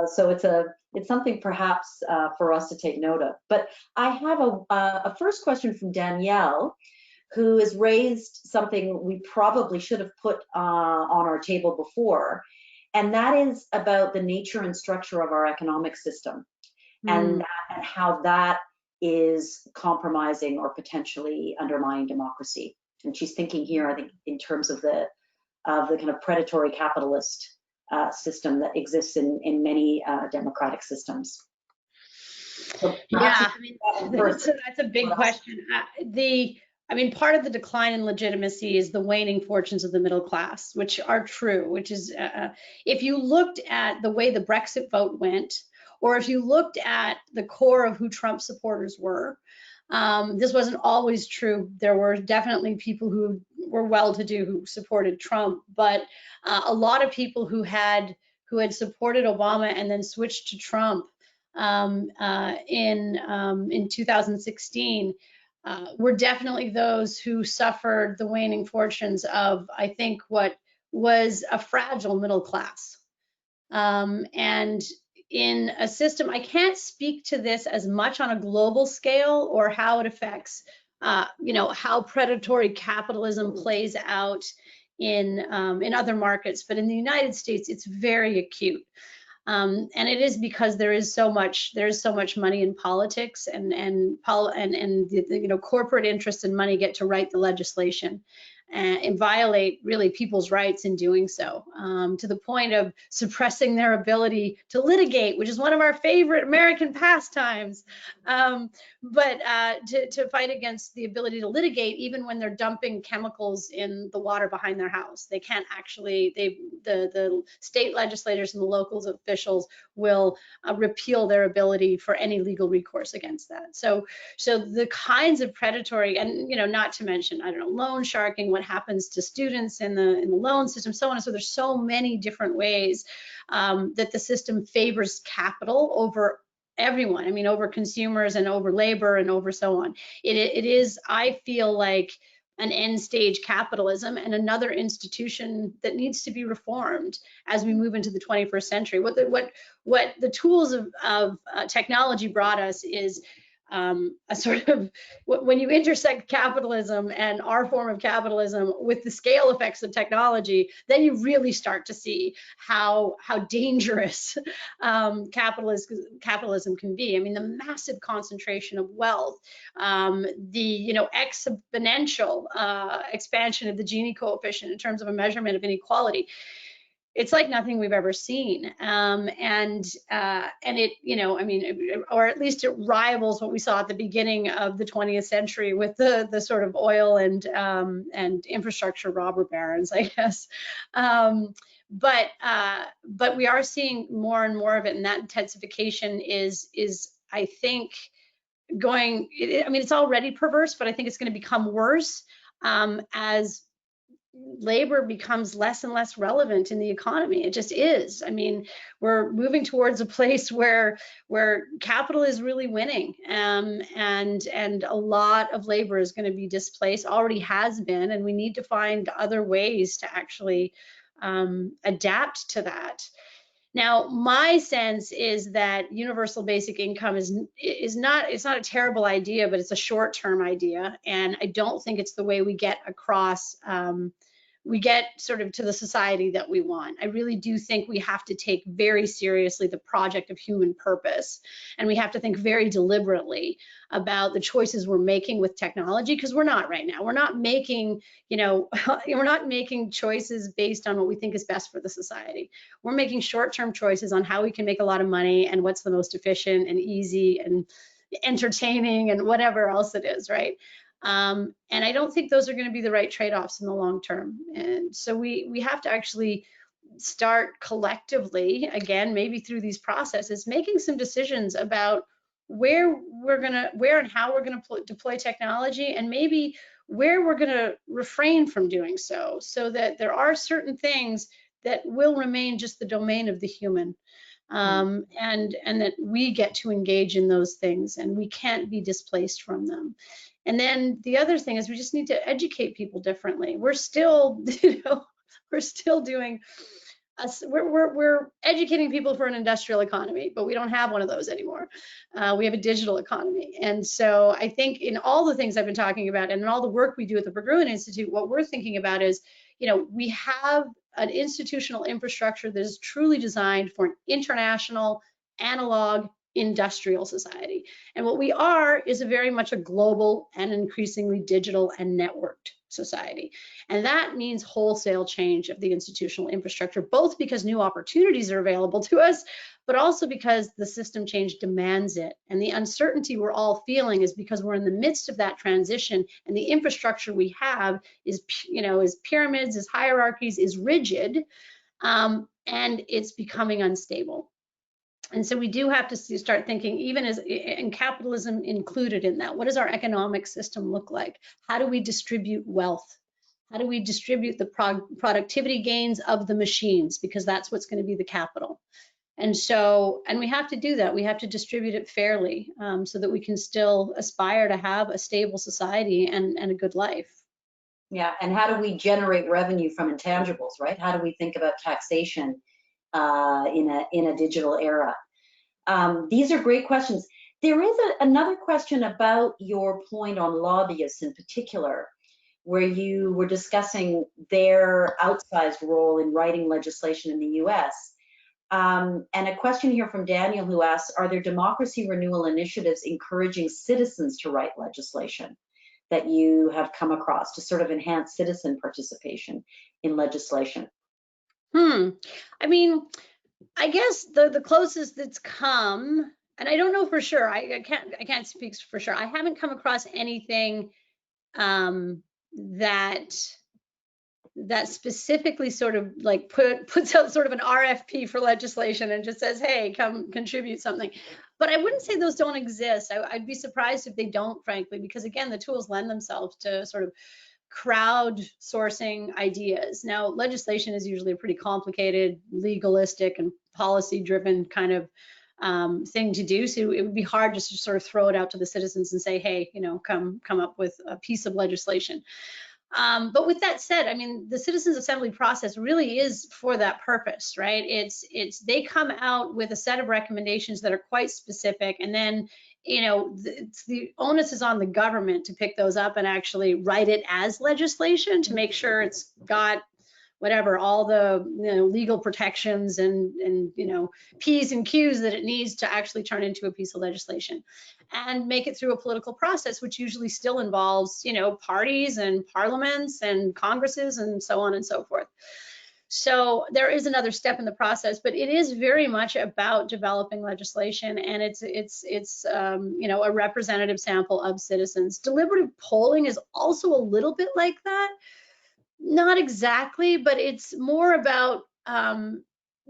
So it's something perhaps for us to take note of. But I have a first question from Danielle, who has raised something we probably should have put on our table before. And that is about the nature and structure of our economic system, and how that is compromising or potentially undermining democracy. And she's thinking here, I think, in terms of the kind of predatory capitalist system that exists in many democratic systems. So yeah, I mean, that's a big question. Part of the decline in legitimacy is the waning fortunes of the middle class, which are true, which is, if you looked at the way the Brexit vote went, or if you looked at the core of who Trump supporters were, this wasn't always true. There were definitely people who were well-to-do who supported Trump, but a lot of people who had supported Obama and then switched to Trump in 2016 were definitely those who suffered the waning fortunes of, I think, what was a fragile middle class. And in a system, I can't speak to this as much on a global scale or how it affects, how predatory capitalism plays out in other markets, but in the United States, it's very acute. And it is because there is so much money in politics, and the corporate interests and money get to write the legislation and violate really people's rights in doing so, to the point of suppressing their ability to litigate, which is one of our favorite American pastimes. But to fight against the ability to litigate, even when they're dumping chemicals in the water behind their house. They can't actually, the state legislators and the local officials will repeal their ability for any legal recourse against that. So the kinds of predatory, and not to mention, I don't know, loan sharking, what happens to students in the loan system, so on and so. There's so many different ways that the system favors capital over everyone. I mean, over consumers and over labor and over so on. It is, I feel like, an end stage capitalism and another institution that needs to be reformed as we move into the 21st century. What the tools of technology brought us is a sort of, when you intersect capitalism and our form of capitalism with the scale effects of technology, then you really start to see how dangerous capitalism can be. I mean, the massive concentration of wealth, the exponential expansion of the Gini coefficient in terms of a measurement of inequality. It's like nothing we've ever seen, and it, or at least it rivals what we saw at the beginning of the 20th century with the sort of oil and infrastructure robber barons, I guess. But we are seeing more and more of it, and that intensification is I think going. It's already perverse, but I think it's going to become worse as labor becomes less and less relevant in the economy. It just is. I mean, we're moving towards a place where capital is really winning, and a lot of labor is going to be displaced, already has been, and we need to find other ways to actually adapt to that. Now, my sense is that universal basic income is not, it's not a terrible idea, but it's a short-term idea, and I don't think it's the way we get across, we get sort of to the society that we want. I really do think we have to take very seriously the project of human purpose, and we have to think very deliberately about the choices we're making with technology, because we're not right now. We're not making, you know, we're not making choices based on what we think is best for the society. We're making short-term choices on how we can make a lot of money and what's the most efficient and easy and entertaining and whatever else it is, right? And I don't think those are going to be the right trade-offs in the long term. And so we have to actually start collectively, again, maybe through these processes, making some decisions about where and how we're going to deploy technology, and maybe where we're going to refrain from doing so that there are certain things that will remain just the domain of the human. And that we get to engage in those things and we can't be displaced from them. And then the other thing is we just need to educate people differently. We're still, you know, we're still doing, we're educating people for an industrial economy, but we don't have one of those anymore. We have a digital economy. And so I think in all the things I've been talking about and in all the work we do at the Berggruen Institute, what we're thinking about is, you know, we have an institutional infrastructure that is truly designed for an international, analog, industrial society. And what we are is very much a global and increasingly digital and networked society. And that means wholesale change of the institutional infrastructure, both because new opportunities are available to us, but also because the system change demands it. And the uncertainty we're all feeling is because we're in the midst of that transition, and the infrastructure we have is, you know, is pyramids, is hierarchies, is rigid, and it's becoming unstable. And so we do have to start thinking, even as and capitalism included in that, what does our economic system look like? How do we distribute wealth? How do we distribute the productivity gains of the machines? Because that's what's going to be the capital. And so, and we have to do that. We have to distribute it fairly, so that we can still aspire to have a stable society and a good life. Yeah, and how do we generate revenue from intangibles, right? How do we think about taxation in a digital era? These are great questions. There is another question about your point on lobbyists in particular, where you were discussing their outsized role in writing legislation in the US. And a question here from Daniel, who asks, are there democracy renewal initiatives encouraging citizens to write legislation that you have come across to sort of enhance citizen participation in legislation? I mean, I guess the closest that's come, and I don't know for sure, I can't speak for sure. I haven't come across anything that specifically sort of like puts out sort of an RFP for legislation and just says, hey, come contribute something. But I wouldn't say those don't exist. I'd be surprised if they don't, frankly, because again, the tools lend themselves to sort of crowdsourcing ideas. Now, legislation is usually a pretty complicated, legalistic, and policy-driven kind of thing to do. So it would be hard just to sort of throw it out to the citizens and say, hey, you know, come up with a piece of legislation. But with that said, I mean, the citizens assembly process really is for that purpose, right? They come out with a set of recommendations that are quite specific, and then, you know, the onus is on the government to pick those up and actually write it as legislation to make sure it's got whatever, all the, you know, legal protections and you know, P's and Q's that it needs to actually turn into a piece of legislation, and make it through a political process, which usually still involves, you know, parties and parliaments and congresses and so on and so forth. So there is another step in the process, but it is very much about developing legislation, and it's you know, a representative sample of citizens. Deliberative polling is also a little bit like that. Not exactly, but it's more about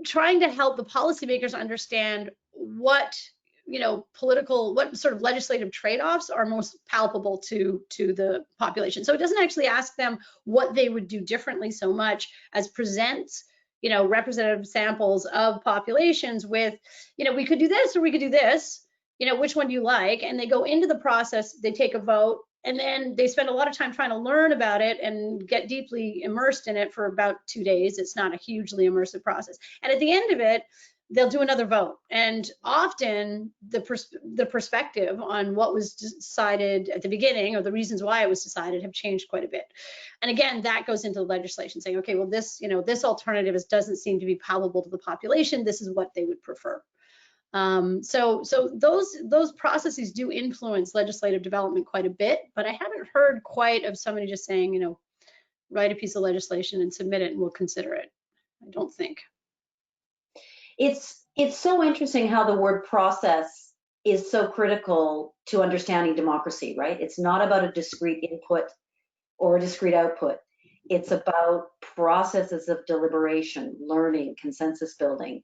trying to help the policymakers understand what what sort of legislative trade-offs are most palpable to the population. So it doesn't actually ask them what they would do differently so much as presents, representative samples of populations with, we could do this or we could do this, which one do you like? And they go into the process, they take a vote, and then they spend a lot of time trying to learn about it and get deeply immersed in it for about 2 days. It's not a hugely immersive process. And at the end of it, they'll do another vote. And often the perspective on what was decided at the beginning or the reasons why it was decided have changed quite a bit. And again, that goes into the legislation saying, okay, well, this alternative doesn't seem to be palatable to the population. This is what they would prefer. So those processes do influence legislative development quite a bit, but I haven't heard quite of somebody just saying, write a piece of legislation and submit it and we'll consider it. I don't think. It's so interesting how the word process is so critical to understanding democracy, right? It's not about a discrete input or a discrete output. It's about processes of deliberation, learning, consensus building.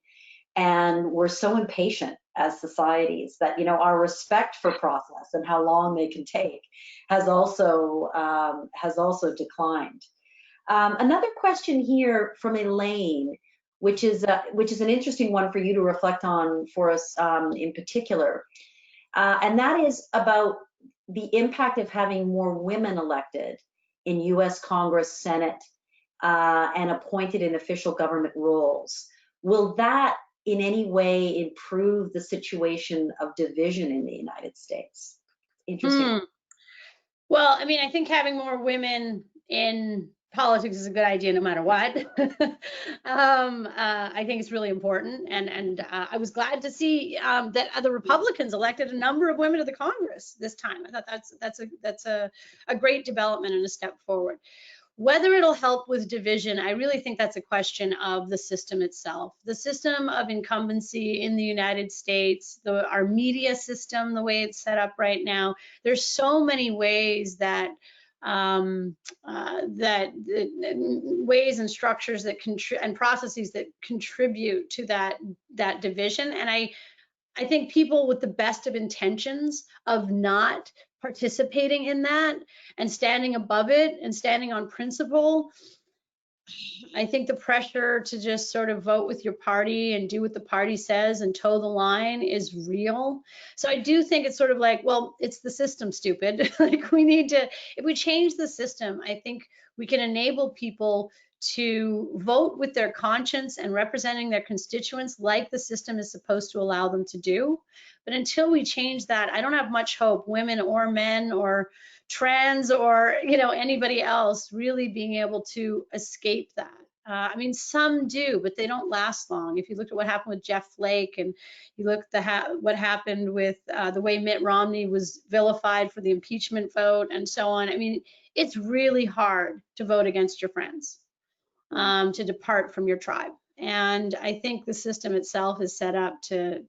And we're so impatient as societies that, our respect for process and how long they can take has also declined. Another question here from Elaine, which is an interesting one for you to reflect on for us in particular. And that is about the impact of having more women elected in US Congress, Senate, and appointed in official government roles. Will that in any way improve the situation of division in the United States? Interesting. Well, I think having more women in politics is a good idea no matter what. I think it's really important, and I was glad to see that the Republicans elected a number of women to the Congress this time. I thought that's a great development and a step forward. Whether it'll help with division, I really think that's a question of the system itself. The system of incumbency in the United States, our media system, the way it's set up right now, there's so many ways that ways and structures that and processes that contribute to that division. And I think people with the best of intentions of not participating in that and standing above it and standing on principle, I think the pressure to just sort of vote with your party and do what the party says and toe the line is real. So I do think it's sort of like, well, it's the system, stupid. Like we need to, if we change the system, I think we can enable people to vote with their conscience and representing their constituents like the system is supposed to allow them to do. But until we change that, I don't have much hope, women or men or trans or anybody else really being able to escape that. Some do, but they don't last long. If you look at what happened with Jeff Flake and you look at what happened with the way Mitt Romney was vilified for the impeachment vote and so on, it's really hard to vote against your friends, to depart from your tribe. And I think the system itself is set up to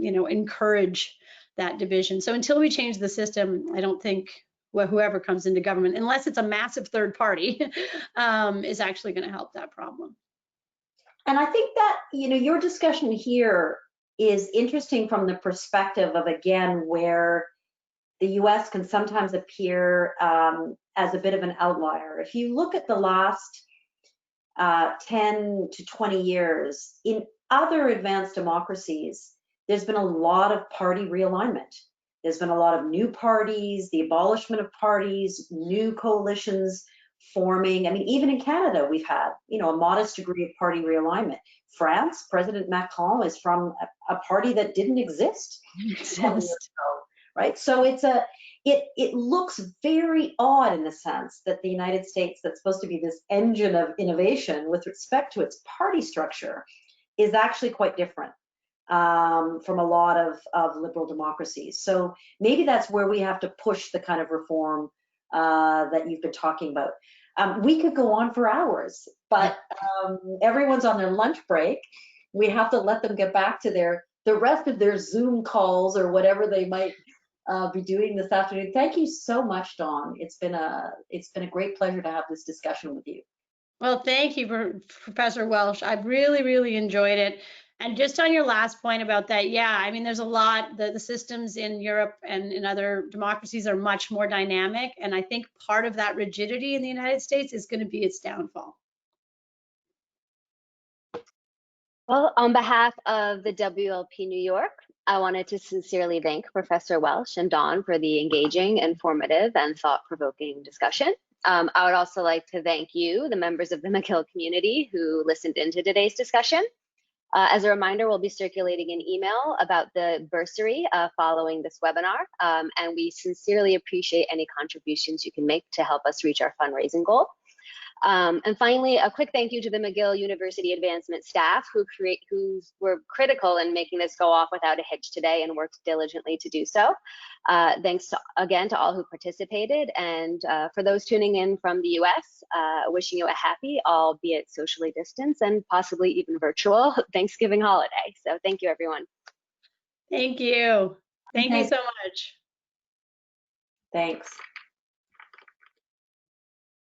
encourage that division. So until we change the system, I don't think whoever comes into government, unless it's a massive third party, is actually going to help that problem. And I think that, your discussion here is interesting from the perspective of, again, where the US can sometimes appear as a bit of an outlier. If you look at the last 10 to 20 years, in other advanced democracies, there's been a lot of party realignment. There's been a lot of new parties, the abolishment of parties, new coalitions forming. Even in Canada, we've had, a modest degree of party realignment. France, President Macron is from a party that didn't exist 20 years ago, right? So it looks very odd in the sense that the United States, that's supposed to be this engine of innovation with respect to its party structure, is actually quite different from a lot of liberal democracies. So maybe that's where we have to push the kind of reform that you've been talking about. We could go on for hours, but everyone's on their lunch break. We have to let them get back to the rest of their Zoom calls or whatever they might be doing this afternoon. Thank you so much, Dawn. It's been a great pleasure to have this discussion with you. Well, thank you, Professor Welsh. I've really, really enjoyed it. And just on your last point about that, yeah, I mean, there's a lot, the systems in Europe and in other democracies are much more dynamic. And I think part of that rigidity in the United States is going to be its downfall. Well, on behalf of the WLP New York, I wanted to sincerely thank Professor Welsh and Dawn for the engaging, informative, and thought-provoking discussion. I would also like to thank you, the members of the McGill community who listened into today's discussion. As a reminder, we'll be circulating an email about the bursary following this webinar, and we sincerely appreciate any contributions you can make to help us reach our fundraising goal. And finally, a quick thank you to the McGill University Advancement staff who were critical in making this go off without a hitch today and worked diligently to do so. Thanks again to all who participated, and for those tuning in from the US, wishing you a happy, albeit socially distanced and possibly even virtual, Thanksgiving holiday. So thank you, everyone. Thank you. Thank you so much. Thanks.